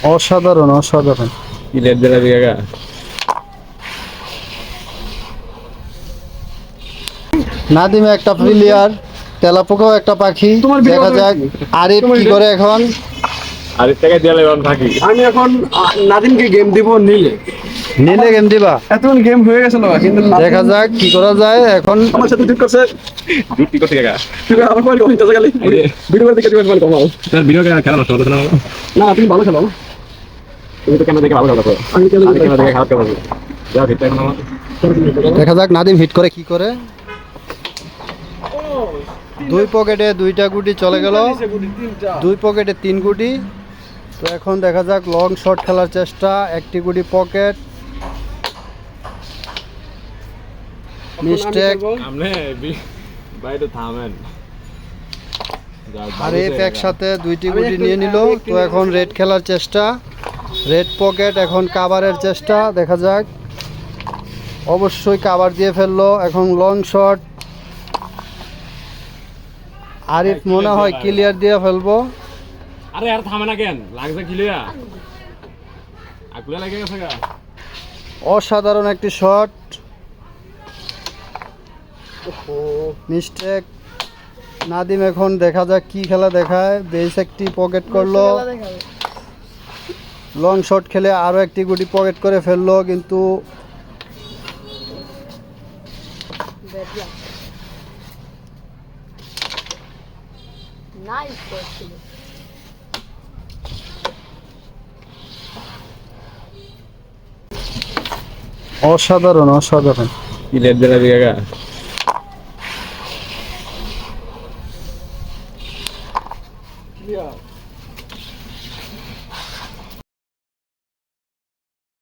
অসাধারণ অসাধারণ। ইলের দিলা বিগা নাদিম একটা প্লেয়ার, তেলাপোকাও একটা পাখি। দেখা যাক আরিফ কি করে এখন। আর এর টাকা দিলে এখন থাকি আমি এখন নাদিমকে গেম দিব নিলে। নিলে গেম দিবা? এতক্ষণ গেম হয়ে গেছিল কিন্তু দেখা যাক কি করা যায় এখন। আমার সাথে ঠিক করছে। দুটি করতে গা তুই আমার মোবাইল কমিতে গেলি ভিডিও করে দেখে দিবেন মোবাইল কমাও। তার ভিডিও খেলা নষ্ট হতো না না তুমি ভালো খেলো। তুমি তো ক্যামেরা দেখে ভালো খেলা আমি কেন ক্যামেরা দেখে খারাপ খেলা যাও ঠিক এখন আমার দেখা যাক নাদিম হিট করে কি করে। দুই পকেটে দুইটা গুটি চলে গেল, দুই পকেটে তিন গুটি। তো এখন দেখা যাক লং শট খেলার চেষ্টা। একটি গুটি পকেট, মিস্টেক। আমনে বাইরে থামেন আরিফ একসাথে দুইটি গুটি নিয়ে নিল। তো এখন রেড খেলার চেষ্টা, রেড পকেট এখন কাভারের চেষ্টা। দেখা যাক, অবশ্যই কাভার দিয়ে ফেললো। এখন লং শট, আরিফ মনে হয় ক্লিয়ার দিয়ে ফেলবো। আরে আর থামে না কেন লাগছে কিলিয়া আকুলা লাগে গেছে গা অসাধারণ একটি শট, মিস্টেক। নাদিম এখন দেখা যাক কি খেলা দেখায়। বেশ একটি পকেট করলো, লং শট খেলে আরও একটি গুটি পকেট করে ফেললো, কিন্তু অসাধারণ অসাধারণ। ইলের দিলা বিগা